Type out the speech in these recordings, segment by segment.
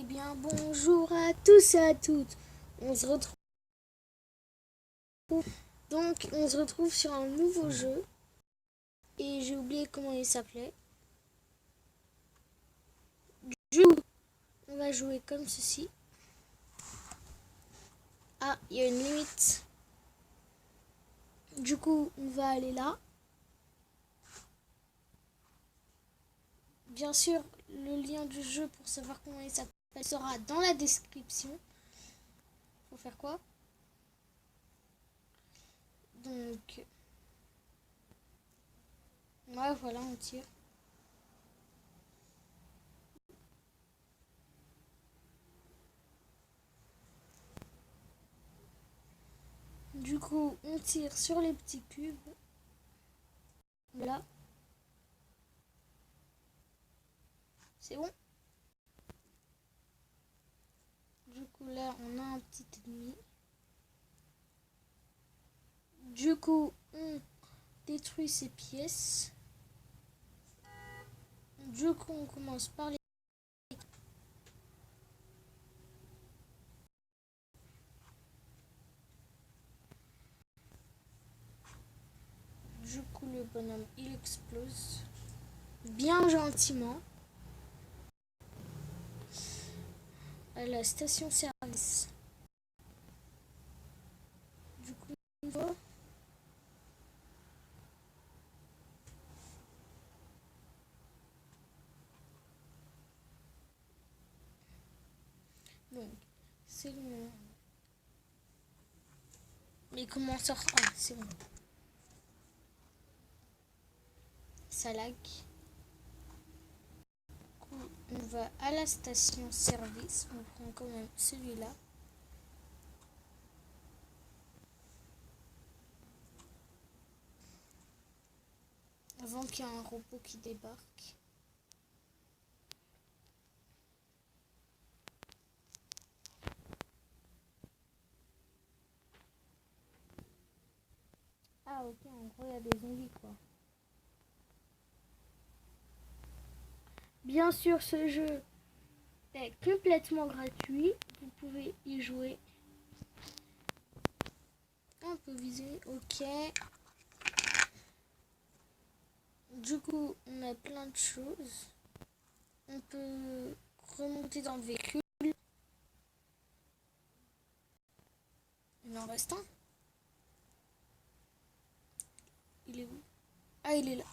Eh bien, bonjour à tous et à toutes. On se retrouve. Donc, on se retrouve sur un nouveau jeu. Et j'ai oublié comment il s'appelait. Du coup, on va jouer comme ceci. Ah, il y a une limite. Du coup, on va aller là. Bien sûr, le lien du jeu pour savoir comment il s'appelle sera dans la description. Faut faire quoi? Donc, ouais, voilà, on tire. Du coup, on tire sur les petits cubes. Voilà. C'est bon. Du coup, là, on a un petit ennemi. Du coup, on détruit ces pièces. Du coup, on commence par les... Du coup, le bonhomme, il explose. Bien gentiment. À la station-service. Du coup, on va... Donc, c'est le moment. Mais comment sort... Ah, c'est bon. Ça lag. Du coup, on va à la station-service. On prend quand même celui-là. Avant qu'il y ait un robot qui débarque. Ah ok, en gros il y a des zombies quoi. Bien sûr ce jeu est complètement gratuit, vous pouvez y jouer. On peut viser, ok. Du coup on a plein de choses. On peut remonter dans le véhicule. Il en reste un. Il est où? Ah il est là.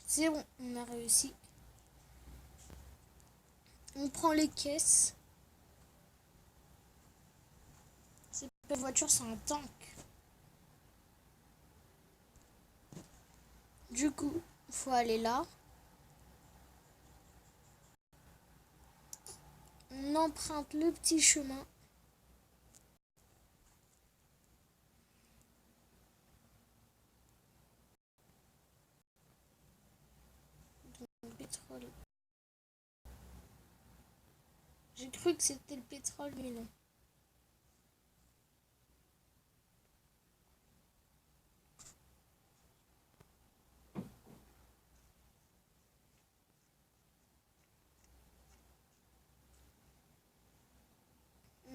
C'est bon, on a réussi. On prend les caisses. C'est pas une voiture, c'est un tank. Du coup, il faut aller là. On emprunte le petit chemin. Le pétrole. J'ai cru que c'était le pétrole, mais non.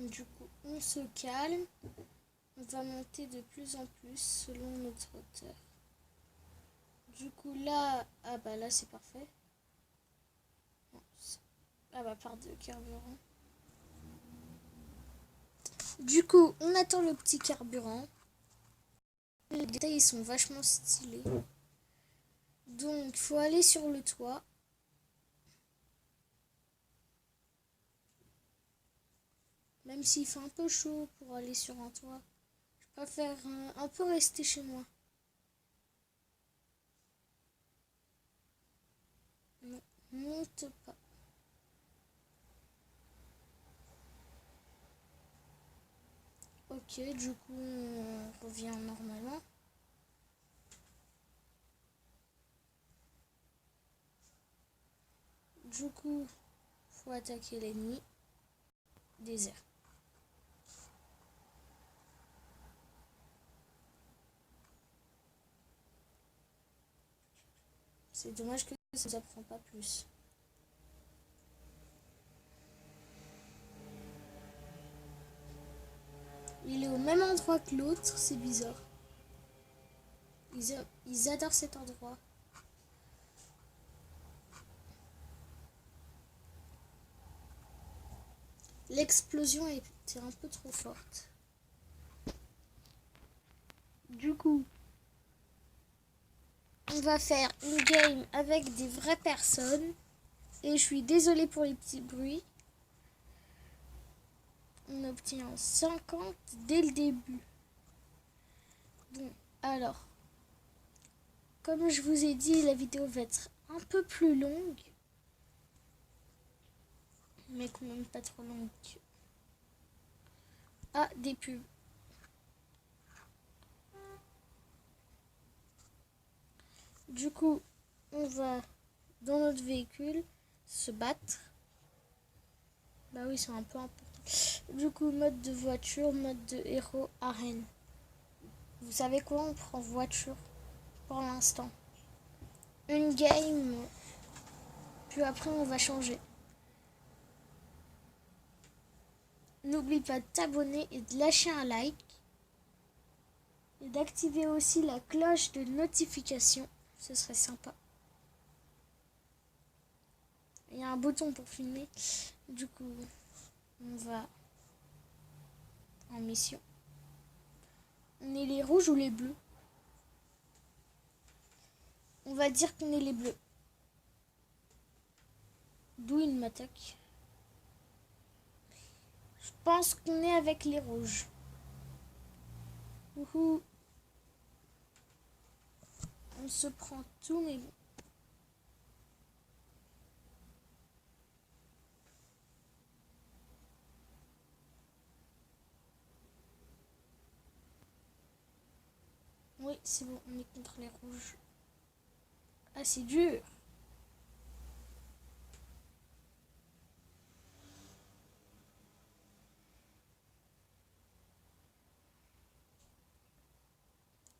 Du coup, on se calme. On va monter de plus en plus selon notre hauteur. Du coup, là... Ah bah là, c'est parfait. Non, ah bah, part de carburant. Du coup, on attend le petit carburant. Les détails, ils sont vachement stylés. Donc, il faut aller sur le toit. Même s'il fait un peu chaud pour aller sur un toit. Je préfère un peu rester chez moi. Non, monte pas. Ok, du coup, on revient normalement. Du coup, faut attaquer l'ennemi. Désert. C'est dommage que ça ne prend pas plus. Il est au même endroit que l'autre, c'est bizarre. Ils adorent cet endroit. L'explosion était un peu trop forte. Du coup, on va faire une game avec des vraies personnes. Et je suis désolée pour les petits bruits. On obtient 50 dès le début. Bon, alors, comme je vous ai dit, la vidéo va être un peu plus longue. Mais quand même pas trop longue. Ah, des pubs. Du coup, on va dans notre véhicule se battre. Bah oui, c'est un peu important. Du coup, mode de voiture, mode de héros, arène. Vous savez quoi? On prend voiture pour l'instant. Une game, puis après on va changer. N'oublie pas de t'abonner et de lâcher un like. Et d'activer aussi la cloche de notification. Ce serait sympa. Il y a un bouton pour filmer. Du coup, on va en mission. On est les rouges ou les bleus? On va dire qu'on est les bleus. D'où il m'attaque. Je pense qu'on est avec les rouges. Ouhou. On se prend tout, mais bon. Oui, c'est bon, on est contre les rouges. Ah, c'est dur.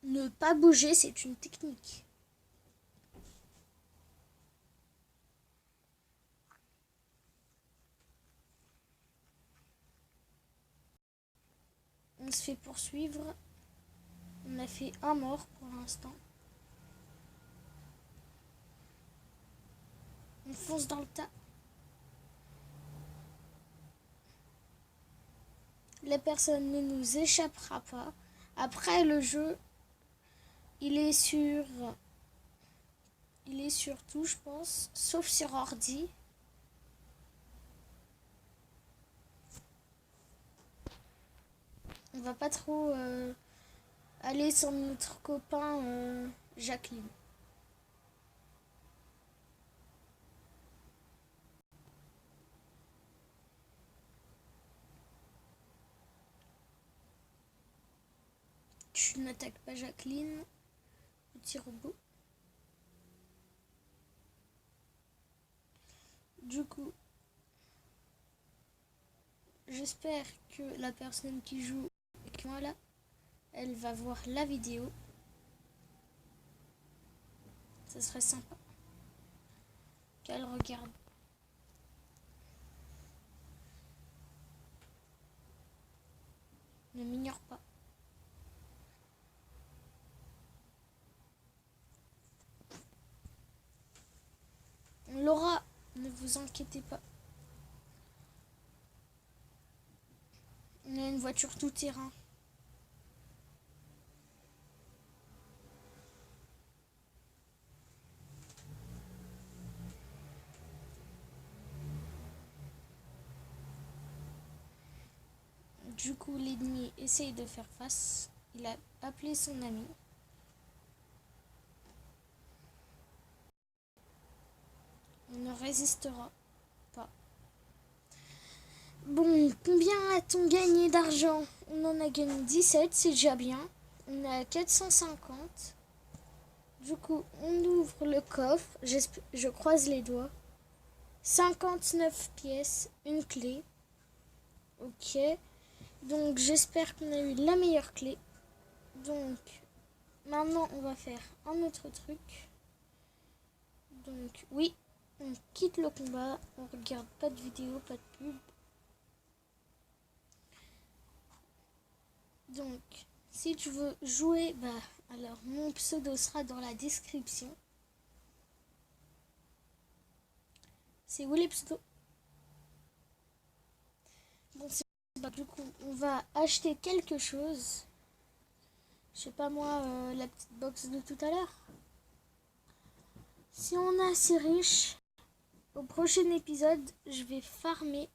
Ne pas bouger, c'est une technique. On se fait poursuivre. On a fait un mort pour l'instant. On fonce dans le tas. La personne ne nous échappera pas. Après le jeu, il est sur tout, je pense, sauf sur ordi. On va pas trop aller sur notre copain Jacqueline. Tu n'attaques pas Jacqueline, petit robot. Du coup, j'espère que la personne qui joue avec moi là, elle va voir la vidéo. Ça serait sympa qu'elle regarde. Ne m'ignore pas. On l'aura, ne vous inquiétez pas. On a une voiture tout terrain. Du coup, l'ennemi essaye de faire face. Il a appelé son ami. On ne résistera pas. Bon, combien a-t-on gagné d'argent? On en a gagné 17, c'est déjà bien. On est à 450. Du coup, on ouvre le coffre. Je croise les doigts. 59 pièces, une clé. Ok. Donc, j'espère qu'on a eu la meilleure clé. Donc, maintenant, on va faire un autre truc. Donc oui, on quitte le combat, on regarde pas de vidéo, pas de pub. Donc si tu veux jouer, alors mon pseudo sera dans la description. C'est où les pseudos? Bon, du coup, on va acheter quelque chose. Je sais pas moi, la petite box de tout à l'heure. Si on est assez riche, au prochain épisode, je vais farmer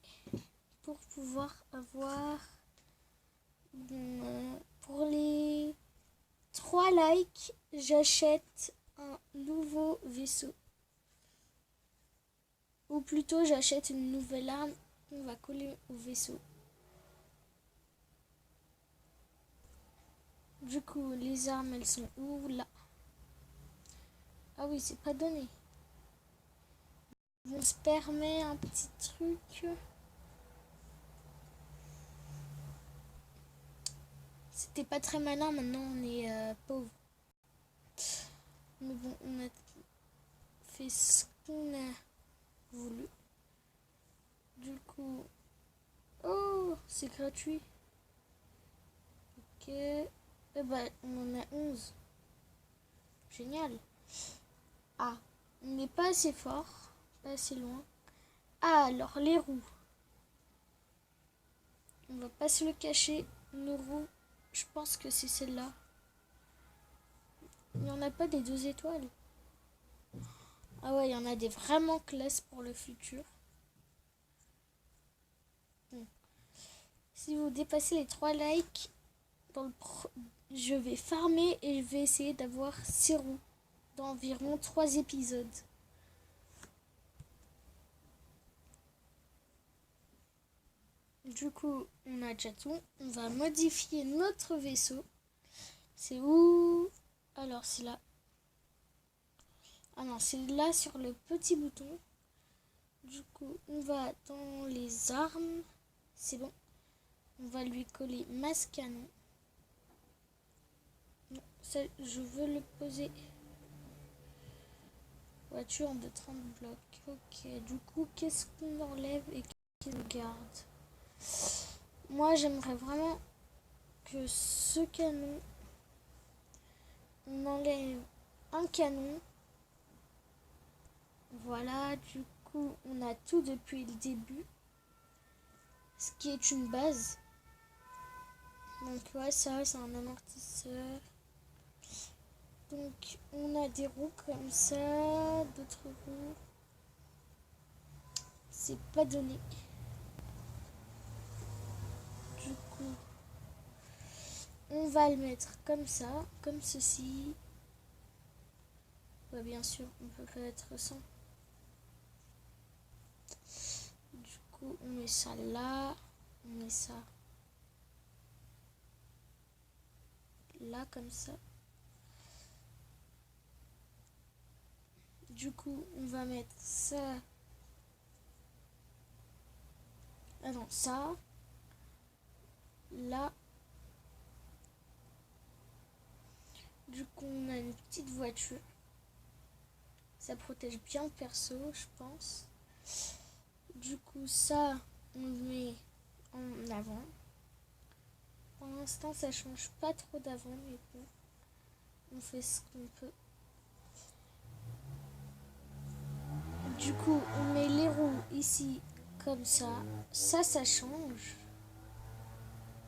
pour pouvoir avoir pour les 3 likes, j'achète un nouveau vaisseau. Ou plutôt, j'achète une nouvelle arme qu'on va coller au vaisseau. Du coup, les armes, elles sont où? Là. Ah oui, c'est pas donné. On se permet un petit truc. C'était pas très malin, maintenant on est pauvre. Mais bon, on a fait ce qu'on a voulu. Du coup... Oh, c'est gratuit. Ok. Eh ben, on en a 11. Génial. Ah, on n'est pas assez fort, pas assez loin. Ah, alors les roues. On va pas se le cacher. Nos roues, je pense que c'est celle-là. Il n'y en a pas des 2 étoiles. Ah ouais, il y en a des vraiment classe pour le futur. Bon. Si vous dépassez les 3 likes, je vais farmer et je vais essayer d'avoir 6 roues dans environ 3 épisodes. Du coup, on a déjà tout. On va modifier notre vaisseau. C'est où? Alors, c'est là. Ah non, c'est là sur le petit bouton. Du coup, on va dans les armes. C'est bon. On va lui coller masse canon. Non, ça, je veux le poser. Voiture de 30 blocs. Ok, du coup, qu'est-ce qu'on enlève et qu'est-ce qu'on garde? Moi, j'aimerais vraiment que ce canon, on enlève un canon. Voilà, du coup, on a tout depuis le début. Ce qui est une base. Donc, ouais, ça, c'est un amortisseur. Donc, on a des roues comme ça, d'autres roues. C'est pas donné. Du coup, on va le mettre comme ça, comme ceci. Ouais, bien sûr, on peut pas être sans. Du coup, on met ça là, on met ça là, comme ça. Du coup, on va mettre ça. Ah non, ça. Là. Du coup, on a une petite voiture. Ça protège bien le perso, je pense. Du coup, ça, on le met en avant. Pour l'instant, ça change pas trop d'avant, mais bon, on fait ce qu'on peut. Du coup, on met les roues ici, comme ça. Ça change.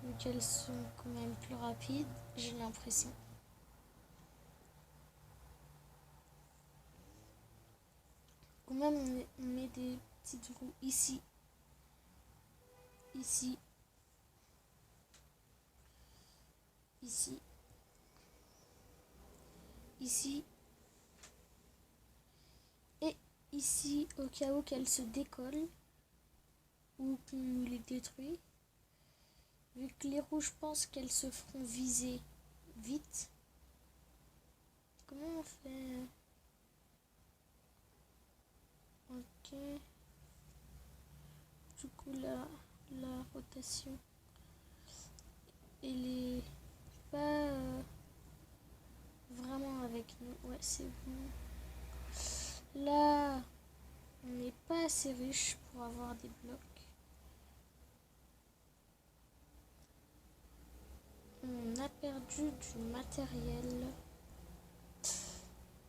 Vu qu'elles sont quand même plus rapides, j'ai l'impression. Ou même, on met des petites roues ici. Ici. Ici. Ici. Et ici, au cas où qu'elles se décollent. Ou qu'on nous les détruit. Vu que les roues, je pense qu'elles se feront viser vite. Comment on fait? Ok. Du coup, la rotation, elle est pas vraiment avec nous. Ouais, c'est bon. Là, on n'est pas assez riche pour avoir des blocs. On a perdu du matériel.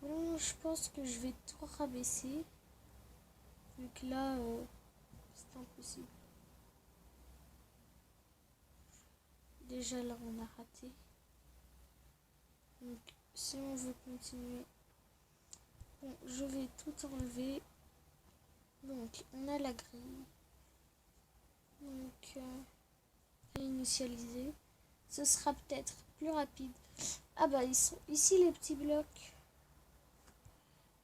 Bon, je pense que je vais tout rabaisser. Vu que là, c'est impossible. Déjà là, on a raté. Donc, si on veut continuer, bon, je vais tout enlever. Donc, on a la grille. Donc, réinitialiser. Ce sera peut-être plus rapide. Ah bah, ils sont ici les petits blocs.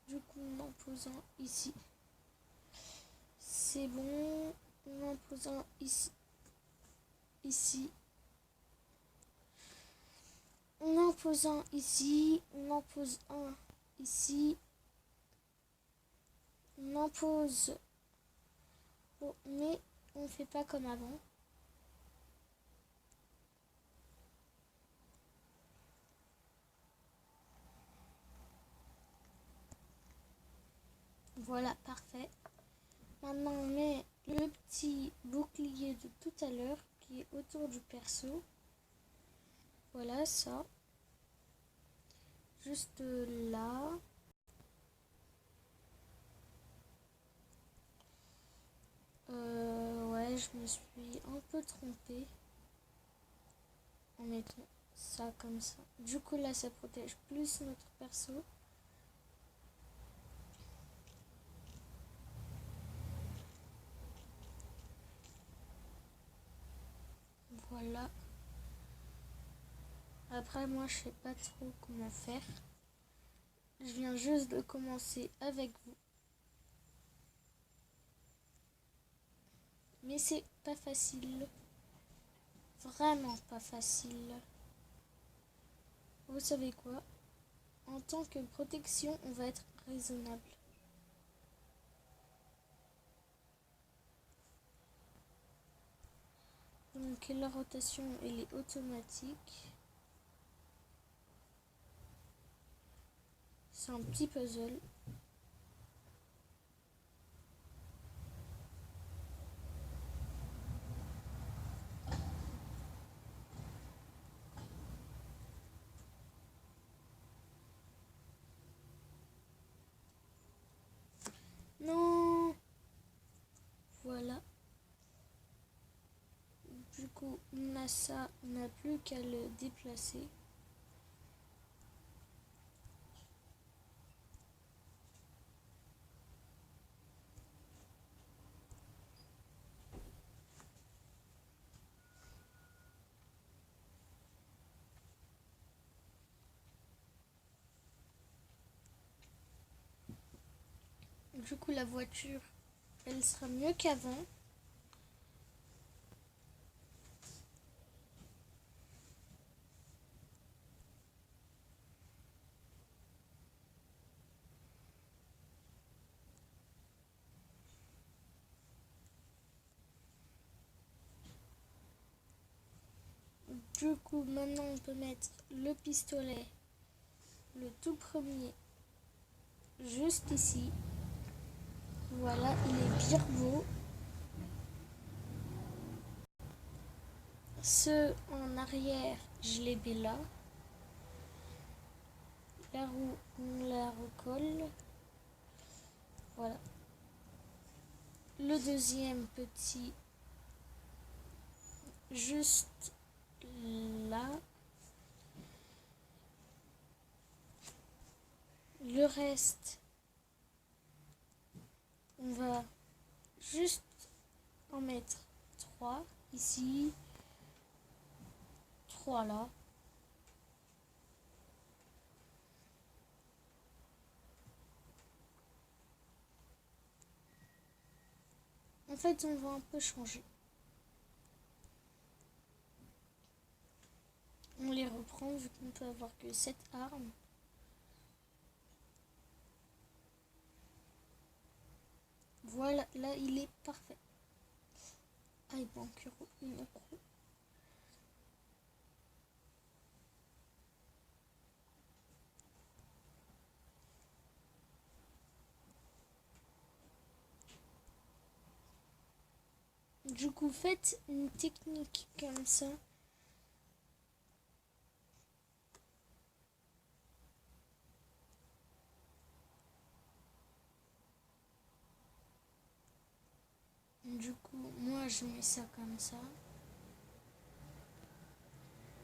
Du coup, en posant ici. C'est bon. En posant ici. Ici. En posant ici. On en pose un ici. On en pose. Bon, mais on ne fait pas comme avant. Voilà, parfait. Maintenant, on met le petit bouclier de tout à l'heure qui est autour du perso. Voilà ça. Juste là. Ouais, je me suis un peu trompée en mettant ça comme ça. Du coup, là, ça protège plus notre perso. Voilà. Après, moi, je sais pas trop comment faire. Je viens juste de commencer avec vous. Mais c'est pas facile. Vraiment pas facile. Vous savez quoi? En tant que protection, on va être raisonnable. Donc la rotation, elle est automatique. C'est un petit puzzle. Non. Voilà. Du coup, on a ça, on n'a plus qu'à le déplacer. Du coup, la voiture, elle sera mieux qu'avant. Du coup, maintenant, on peut mettre le pistolet, le tout premier, juste ici. Voilà, il est bien beau. Ceux en arrière, je les mets là. La roue, on la recolle. Voilà. Le deuxième petit, juste là. Le reste, on va juste en mettre 3 ici, 3 là. En fait, on va un peu changer. On les reprend vu qu'on peut avoir que 7 armes. Voilà, là il est parfait. Ah, il manque une roue. Du coup, faites une technique comme ça. Du coup, moi je mets ça comme ça.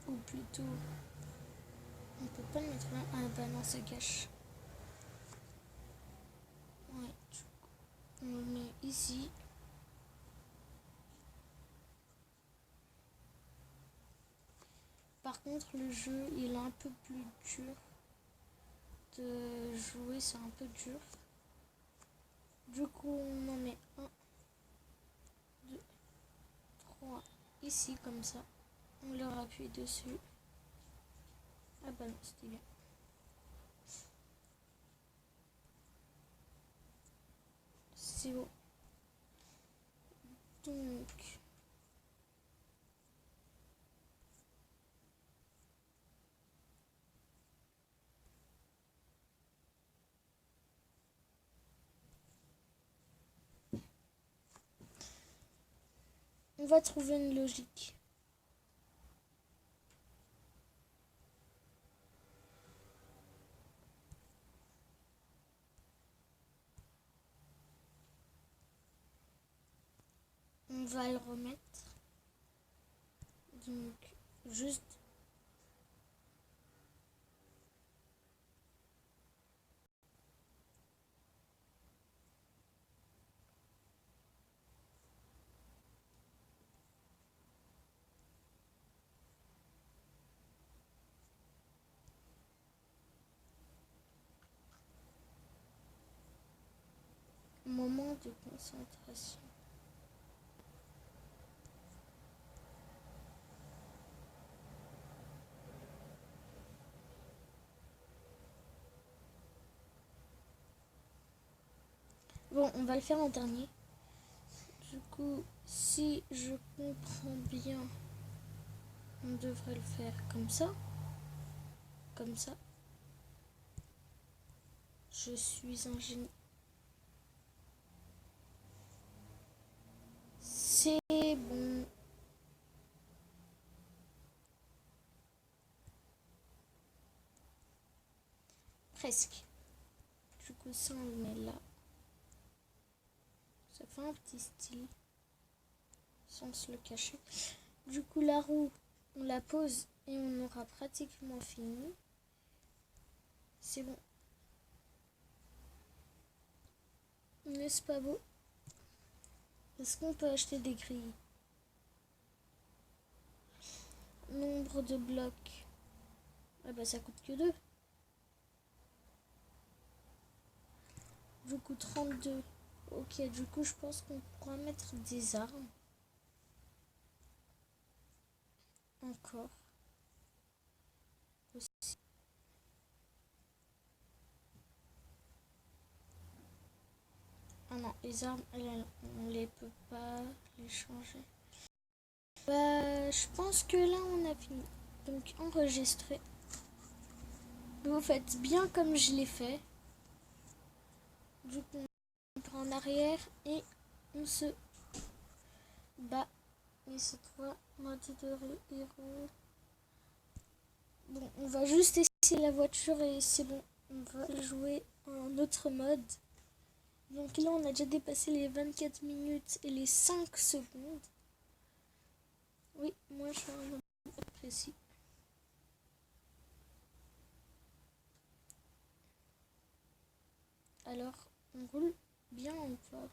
Ou plutôt, on peut pas le mettre là. Ah bah non, ça gâche. Ouais, du coup, on le met ici. Par contre, le jeu, il est un peu plus dur de jouer, c'est un peu dur. Du coup, on en met 1, 2, 3 ici, comme ça. On leur appuie dessus. Ah bah non, c'était bien. C'est bon. Donc, on va trouver une logique. On va le remettre. Donc, juste moment de concentration. Bon, on va le faire en dernier. Du coup, si je comprends bien, on devrait le faire comme ça. Comme ça. Je suis un génie. C'est bon. Presque. Du coup, ça, on le met là. Ça fait un petit style. Sans se le cacher. Du coup, la roue, on la pose et on aura pratiquement fini. C'est bon. N'est-ce pas beau? Est-ce qu'on peut acheter des grilles? Nombre de blocs. Ah bah ça coûte que 2. Du coup 32. Ok, du coup je pense qu'on pourra mettre des armes. Encore. Aussi. Ah non, les armes, on les peut pas les changer. Bah, je pense que là on a fini. Donc enregistrer. Vous faites bien comme je l'ai fait. Du coup on prend en arrière et on se bat. Et c'est 3 mode de héros. Bon, on va juste essayer la voiture et c'est bon. On va jouer un autre mode. Donc là, on a déjà dépassé les 24 minutes et les 5 secondes. Oui, moi je suis un mode précis. Alors, on roule bien ou pas?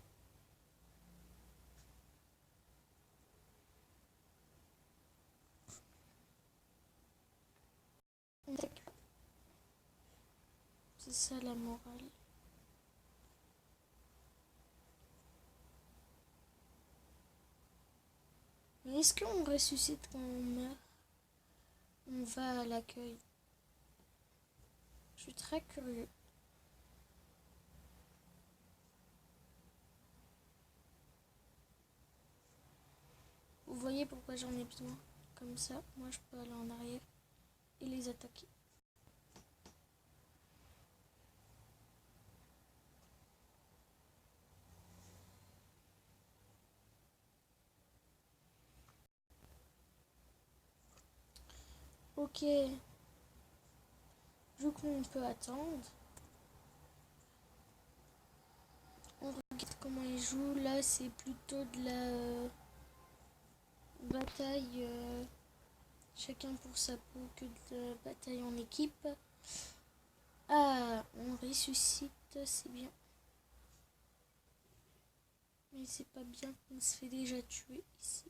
C'est ça la morale. Mais est-ce qu'on ressuscite quand on meurt? On va à l'accueil. Je suis très curieux. Vous voyez pourquoi j'en ai besoin? Comme ça, moi je peux aller en arrière et les attaquer. Ok. Du coup, on peut attendre. On regarde comment ils jouent. Là, c'est plutôt de la bataille chacun pour sa peau que de la bataille en équipe. Ah, on ressuscite, c'est bien. Mais c'est pas bien qu'on se fait déjà tuer ici.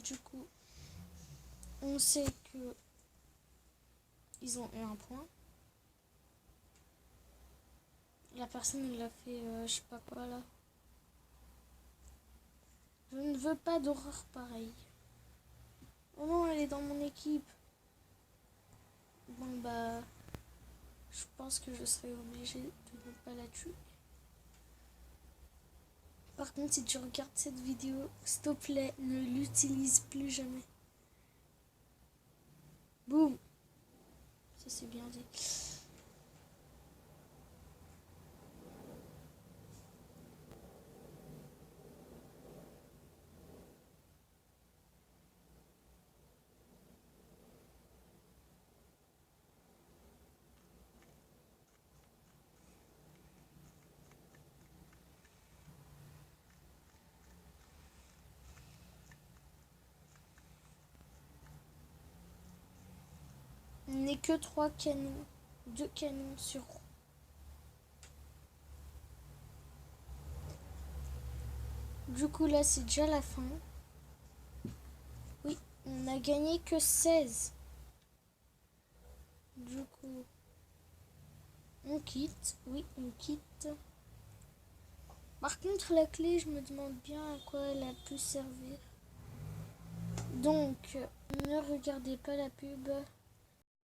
Du coup, on sait que ils ont eu un point. La personne, il a fait je sais pas quoi là. Je ne veux pas d'horreur pareille. Oh non, elle est dans mon équipe. Bon bah, je pense que je serai obligée de ne pas la tuer. Par contre, si tu regardes cette vidéo, s'il te plaît, ne l'utilise plus jamais. Boum. Ça c'est bien dit. On n'est que 3 canons. 2 canons sur roue. Du coup là c'est déjà la fin. Oui, on a gagné que 16. Du coup, on quitte. Oui, on quitte. Par contre, la clé, je me demande bien à quoi elle a pu servir. Donc, ne regardez pas la pub.